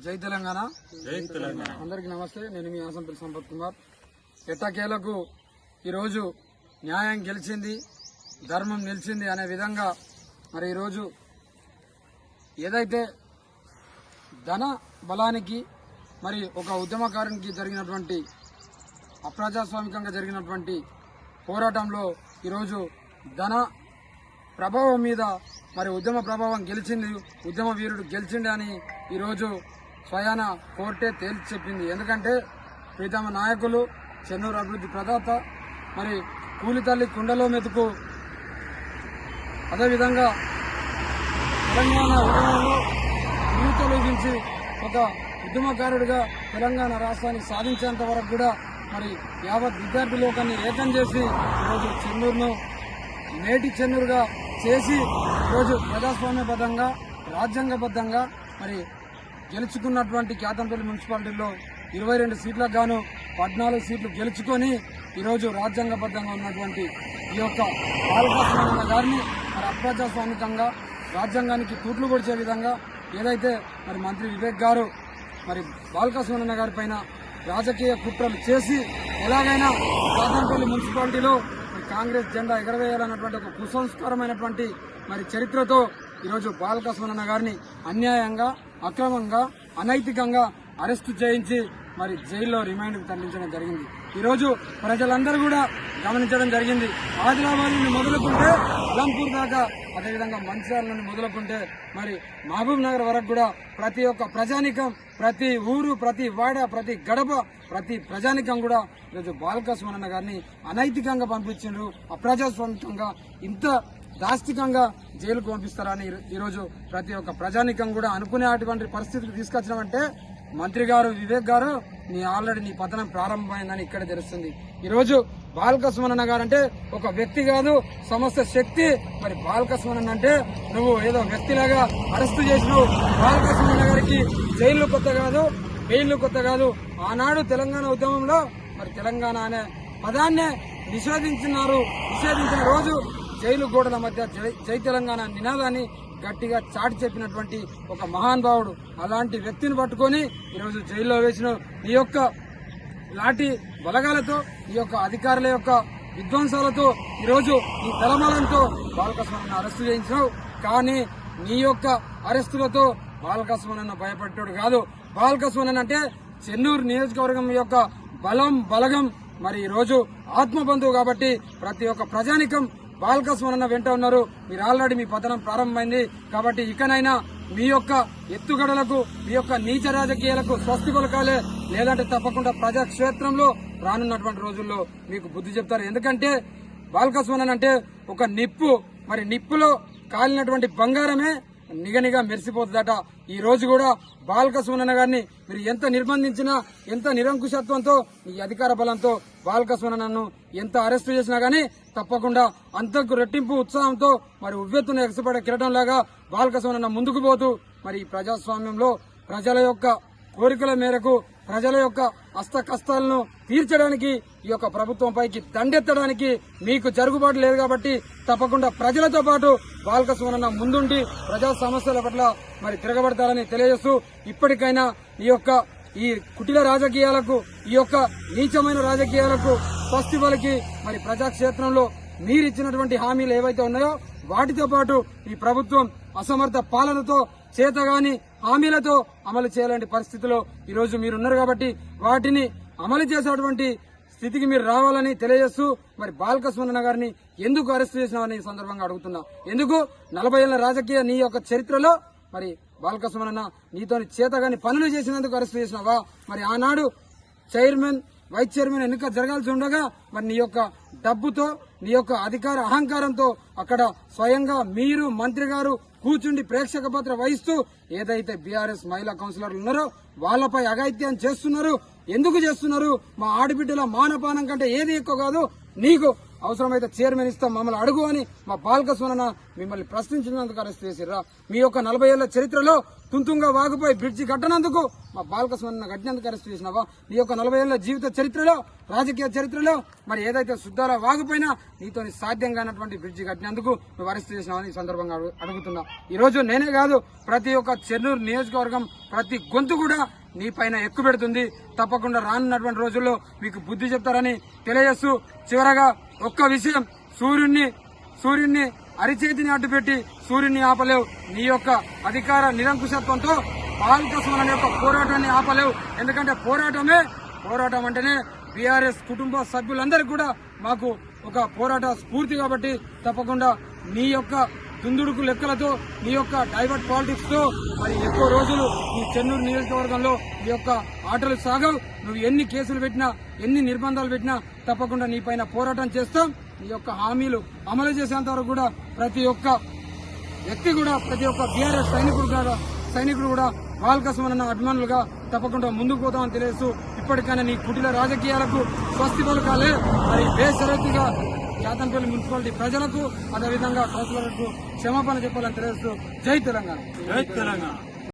జై తెలంగాణ. అందరికీ నమస్తే. నేను మీ ఆసంపల్లి సంపత్ కుమార్. ఎట్టకేలకు ఈరోజు న్యాయం గెలిచింది, ధర్మం నిలిచింది అనే విధంగా మరి ఈరోజు ఏదైతే ధన బలానికి మరి ఒక ఉద్యమకారునికి జరిగినటువంటి అప్రజాస్వామికంగా జరిగినటువంటి పోరాటంలో ఈరోజు ధన ప్రభావం మీద మరి ఉద్యమ ప్రభావం గెలిచింది, ఉద్యమ వీరుడు గెలిచింది అని ఈరోజు స్వయాన కోర్టే తేల్చి చెప్పింది. ఎందుకంటే ప్రీతమ నాయకులు చెన్నూరు అభివృద్ధి ప్రదాత మరి కూలితల్లి కుండలో మెతుకు, అదేవిధంగా తెలంగాణ ఉద్యమంలో తొలగించి ఒక ఉద్యమకారుడిగా తెలంగాణ రాష్ట్రాన్ని సాధించేంత వరకు కూడా మరి యావత్ విద్యార్థి లోకాన్ని ఏకం చేసి ఈరోజు చెన్నూరును నేటి చెన్నూరుగా చేసి ఈరోజు ప్రజాస్వామ్యబద్ధంగా రాజ్యాంగబద్ధంగా మరి గెలుచుకున్నటువంటి కేతంపల్లి మున్సిపాలిటీలో 22 సీట్లకు గాను 14 సీట్లు గెలుచుకొని ఈరోజు రాజ్యాంగబద్ధంగా ఉన్నటువంటి ఈ యొక్క బాలకృష్ణ గారిని మరి అప్రజాస్వామికంగా రాజ్యాంగానికి తూట్లు పొడిచే విధంగా ఏదైతే మరి మంత్రి వివేక్ గారు మరి బాలకృష్ణ గారి పైన రాజకీయ కుట్రలు చేసి ఎలాగైనా కేతంపల్లి మున్సిపాలిటీలో కాంగ్రెస్ జెండా ఎగరవేయాలన్నటువంటి ఒక కుసంస్కారమైనటువంటి మరి చరిత్రతో ఈరోజు బాలకృష్ణ గారిని అన్యాయంగా, అక్రమంగా, అనైతికంగా అరెస్టు చేయించి మరి జైల్లో రిమాండ్కు తరలించడం జరిగింది. ఈరోజు ప్రజలందరూ కూడా గమనించడం జరిగింది. ఆదిలాబాద్ నుండి మొదలుకుంటే అలంపూర్ దాకా, అదేవిధంగా మంచిర్యాల నుండి మొదలుకుంటే మరి మహబూబ్ నగర్ వరకు కూడా ప్రతి ఒక్క ప్రజానికం, ప్రతి ఊరు, ప్రతి వాడ, ప్రతి గడప, ప్రతి ప్రజానికం కూడా ఈరోజు బాలకృష్ణ గారిని అనైతికంగా పంపించిండ్రు. అప్రజాస్వామికంగా ఇంత దాస్తికంగా జైలుకు పంపిస్తారని ఈరోజు ప్రతి ఒక్క ప్రజానికం కూడా అనుకునేటువంటి పరిస్థితికి తీసుకొచ్చినామంటే మంత్రి గారు వివేక్ గారు ఆల్రెడీ నీ పతనం ప్రారంభమైందని ఇక్కడ తెలుస్తుంది. ఈరోజు బాలకృష్ణ గారు అంటే ఒక వ్యక్తి కాదు, సమస్త శక్తి. మరి బాలకృష్ణ అంటే నువ్వు ఏదో వ్యక్తిలాగా అరెస్టు చేసినావు. బాలకృష్ణ గారికి జైలు కొత్త కాదు, బెయిల్ కొత్త కాదు. ఆనాడు తెలంగాణ ఉద్యమంలో మరి తెలంగాణ అనే పదాన్నే నిషేధించిన రోజు జైలు గోడల మధ్య జై తెలంగాణ నినాదాన్ని గట్టిగా చాటి చెప్పినటువంటి ఒక మహానుభావుడు. అలాంటి వ్యక్తిని పట్టుకొని ఈరోజు జైల్లో వేసిన ఈ యొక్క లాఠీ బలగాలతో, ఈ యొక్క అధికారుల యొక్క విధ్వంసాలతో ఈరోజు ఈ తలమలంతో బాలకృష్ణ అరెస్టు చేయించినావు. కానీ నీ యొక్క అరెస్టులతో బాలకృష్ణ భయపడ్డాడు కాదు. బాలకృష్ణ అంటే చెన్నూరు నియోజకవర్గం యొక్క బలగం మరి ఈరోజు ఆత్మబంధువు కాబట్టి ప్రతి ఒక్క ప్రజానికం బాలకృష్ణ వెంట ఉన్నారు. మీరు ఆల్రెడీ మీ పతనం ప్రారంభమైంది కాబట్టి ఇకనైనా మీ యొక్క ఎత్తుగడలకు, మీ యొక్క నీచ రాజకీయాలకు స్వస్తి పలకాలే. లేదంటే తప్పకుండా ప్రజాక్షేత్రంలో రానున్నటువంటి రోజుల్లో మీకు బుద్ధి చెప్తారు. ఎందుకంటే బాలకృష్ణ అంటే ఒక నిప్పు, మరి నిప్పులో కాలినటువంటి బంగారమే నిగనిగా మెరిసిపోతుందట. ఈ రోజు కూడా బాలకృష్ణ గారిని మీరు ఎంత నిర్బంధించినా, ఎంత నిరంకుశత్వంతో, ఈ అధికార బలంతో బాలకృష్ణను ఎంత అరెస్టు చేసినా గానీ తప్పకుండా అంతకు రెట్టింపు ఉత్సాహంతో మరి ఉవ్వెత్తున ఎగసిపడే కిరటంలాగా బాలకృష్ణ ముందుకు పోతూ మరి ప్రజాస్వామ్యంలో ప్రజల యొక్క కోరికల మేరకు, ప్రజల యొక్క అష్ట కష్టాలను తీర్చడానికి, ఈ యొక్క ప్రభుత్వంపైకి దండెత్తడానికి మీకు జరుగుబాటు లేదు కాబట్టి తప్పకుండా ప్రజలతో పాటు బాలకృష్ణ ముందుండి ప్రజా సమస్యల పట్ల మరి తిరగబడతారని తెలియజేస్తూ ఇప్పటికైనా ఈ కుటిల రాజకీయాలకు, ఈ యొక్క నీచమైన రాజకీయాలకు స్వస్తి పలికి మరి ప్రజాక్షేత్రంలో మీరిచ్చినటువంటి హామీలు ఏవైతే ఉన్నాయో వాటితో పాటు ఈ ప్రభుత్వం అసమర్థ పాలనతో, చేతగాని హామీలతో అమలు చేయాలంటే పరిస్థితిలో ఈరోజు మీరున్నారు కాబట్టి వాటిని అమలు చేసేటువంటి స్థితికి మీరు రావాలని తెలియజేస్తూ మరి బాలకృష్ణ గారిని ఎందుకు అరెస్ట్ చేసినావని ఈ సందర్భంగా అడుగుతున్నా. ఎందుకు 40 ఏళ్ల రాజకీయ నీ యొక్క చరిత్రలో మరి బాలకృష్ణ నీతో చేతగాని పనులు చేసినందుకు అరెస్ట్ చేసినావా? మరి ఆనాడు చైర్మన్, వైస్ చైర్మన్ ఎన్నిక జరగాల్సి ఉండగా మరి నీ యొక్క డబ్బుతో, నీ యొక్క అధికార అహంకారంతో అక్కడ స్వయంగా మీరు మంత్రి గారు కూర్చుండి ప్రేక్షక పాత్ర వహిస్తూ ఏదైతే బీఆర్ఎస్ మహిళా కౌన్సిలర్లు ఉన్నారో వాళ్లపై అఘాయిత్యం చేస్తున్నారు. ఎందుకు చేస్తున్నారు? మా ఆడబిడ్డల మానపానం కంటే ఏది ఎక్కువ కాదు. నీకు అవసరమైతే చైర్మన్ ఇస్తాం, మమ్మల్ని అడుగు అని మా బాలకృష్ణ మిమ్మల్ని ప్రశ్నించినందుకు అరెస్ట్ చేసిర్రా? మీ యొక్క 40 ఏళ్ల చరిత్రలో తుంతుంగా వాగుపోయి బ్రిడ్జి కట్టనందుకు మా బాలకృష్ణ కట్టినందుకు అరెస్ట్ చేసినావా? నీ యొక్క 40 ఏళ్ల జీవిత చరిత్రలో, రాజకీయ చరిత్రలో మరి ఏదైతే శుద్ధాల వాగిపోయినా నీతో సాధ్యం కానటువంటి బ్రిడ్జి కట్టినందుకు నువ్వు అరెస్ట్ చేసినావని ఈ సందర్భంగా అడుగుతున్నా. ఈ రోజు నేనే కాదు, ప్రతి ఒక్క చెన్నూరు నియోజకవర్గం ప్రతి గొంతు కూడా నీ పైన ఎక్కుపెడుతుంది. తప్పకుండా రానున్నటువంటి రోజుల్లో మీకు బుద్ధి చెప్తారని తెలియజేస్తూ చివరగా ఒక్క విషయం, సూర్యుడిని అరిచేతిని అడ్డుపెట్టి సూర్యుడిని ఆపలేవు. నీ యొక్క అధికార నిరంకుశత్వంతో బాల్కసుమన్ యొక్క పోరాటాన్ని ఆపలేవు. ఎందుకంటే పోరాటం అంటేనే బీఆర్ఎస్ కుటుంబ సభ్యులందరికీ కూడా మాకు ఒక పోరాట స్ఫూర్తి. కాబట్టి తప్పకుండా నీ యొక్క దుందుడుకు లెక్కలతో, నీ యొక్క డైవర్ట్ పాలిటిక్స్ తో మరి ఎక్కువ రోజులు ఈ చెన్నూరు నియోజకవర్గంలో ఈ యొక్క ఆటలు సాగవు. నువ్వు ఎన్ని కేసులు పెట్టినా, ఎన్ని నిర్బంధాలు పెట్టినా తప్పకుండా నీ పైన పోరాటం చేస్తాం. నీ యొక్క హామీలు అమలు చేసేంత వరకు కూడా ప్రతి ఒక్క వ్యక్తి కూడా, ప్రతి ఒక్క బీఆర్ఎస్ సైనికుడు కూడా బాల్కసుమన్ అభిమానులుగా తప్పకుండా ముందుకు పోతామని తెలియజేస్తూ ఇప్పటికైనా నీ కుటిల రాజకీయాలకు స్వస్తి పలకాలే. మరి బేషరతుగా యాతన్పల్లి మున్సిపాలిటీ ప్రజలకు, అదేవిధంగా కౌన్సిలర్లకు క్షమాపణ చెప్పాలని తెలియజేస్తూ జై తెలంగాణ.